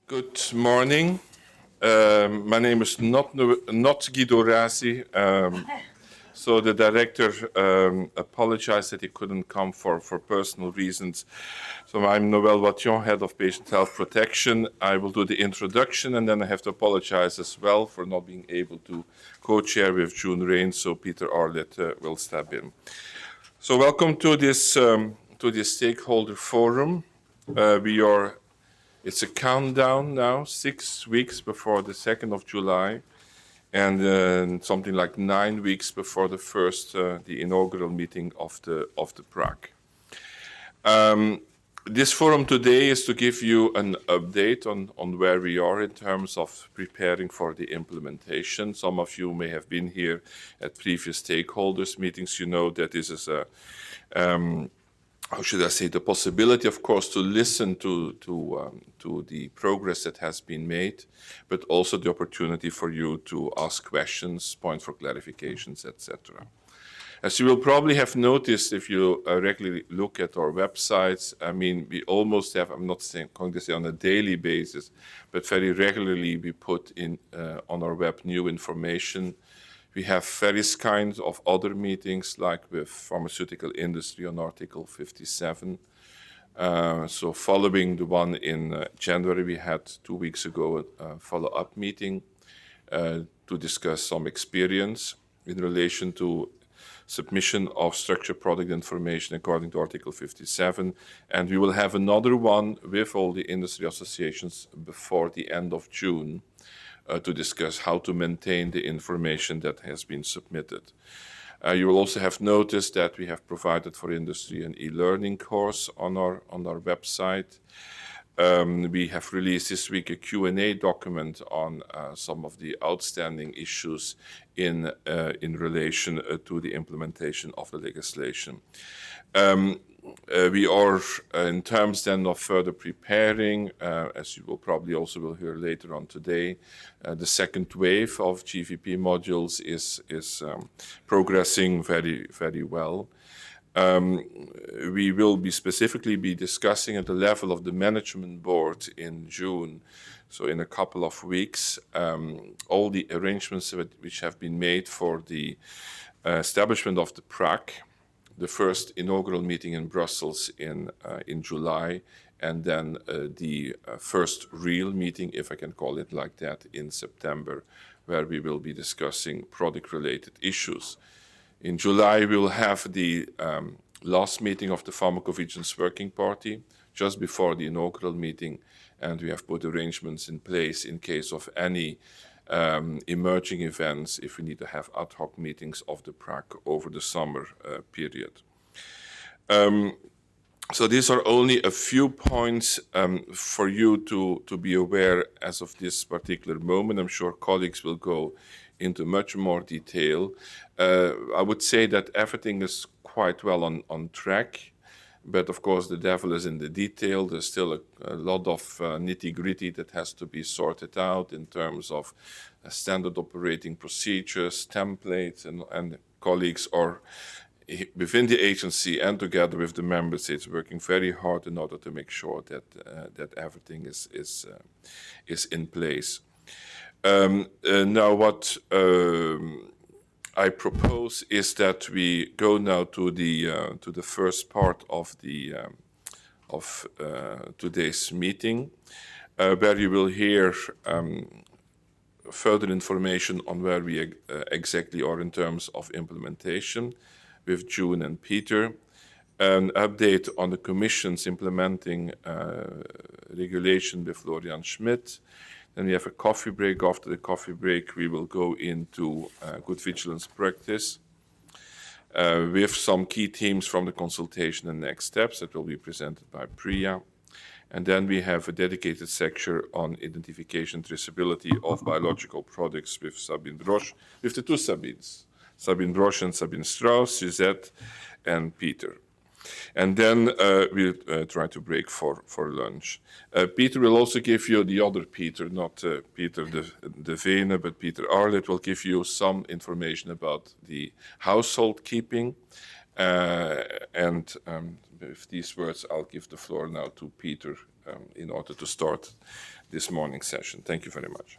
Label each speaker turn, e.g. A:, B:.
A: Good morning. My name is not Guido Rasi. So the director apologized that he couldn't come for personal reasons. So I'm Noël Wathion, Head of Patient Health Protection. I will do the introduction, and then I have to apologize as well for not being able to co-chair with June Rain, so Peter Arlett will step in. So welcome to this stakeholder forum. It's a countdown now, 6 weeks before the 2nd of July, and something like 9 weeks before the inaugural meeting of the PRAC. This forum today is to give you an update on where we are in terms of preparing for the implementation. Some of you may have been here at previous stakeholders meetings. You know that this is the possibility, of course, to listen to the progress that has been made, but also the opportunity for you to ask questions, point for clarifications, etc. As you will probably have noticed if you regularly look at our websites, I mean, we almost have, I'm not going to say on a daily basis, but very regularly we put in on our web new information. We have various kinds of other meetings, like with pharmaceutical industry on Article 57. So following the one in January, we had 2 weeks ago a follow-up meeting to discuss some experience in relation to submission of structured product information according to Article 57. And we will have another one with all the industry associations before the end of June to discuss how to maintain the information that has been submitted. You will also have noticed that we have provided for industry an e-learning course on our website. We have released this week a Q&A document on some of the outstanding issues in relation to the implementation of the legislation. We are, in terms then of further preparing, as you will probably also hear later on today, the second wave of GVP modules is progressing very, very well. We will specifically be discussing at the level of the management board in June, so in a couple of weeks, all the arrangements which have been made for the establishment of the PRAC, the first inaugural meeting in Brussels in July, and then the first real meeting, if I can call it like that, in September, where we will be discussing product-related issues. In July, we will have the last meeting of the Pharmacovigilance Working Party, just before the inaugural meeting, and we have put arrangements in place in case of any emerging events, if we need to have ad hoc meetings of the PRAC over the summer period. So these are only a few points for you to be aware as of this particular moment. I'm sure colleagues will go into much more detail. I would say that everything is quite well on track. But of course, the devil is in the detail. There's still a lot of nitty-gritty that has to be sorted out in terms of standard operating procedures, templates, and colleagues are within the agency and together with the member states working very hard in order to make sure that everything is in place. Now, what I propose is that we go now to the first part of today's meeting, where you will hear further information on where we exactly are in terms of implementation with June and Peter, an update on the Commission's implementing regulation with Florian Schmidt. Then we have a coffee break. After the coffee break, we will go into good vigilance practice with some key themes from the consultation and next steps that will be presented by Priya. And then we have a dedicated section on identification and traceability of biological products with Sabine Roche, with the two Sabines, Sabine Roche and Sabine Strauss, Suzette and Peter. And then we'll try to break for lunch. Peter will also give you, the other Peter, not Peter de Vene, but Peter Arlett will give you some information about the household keeping and with these words, I'll give the floor now to Peter in order to start this morning session. Thank you very much.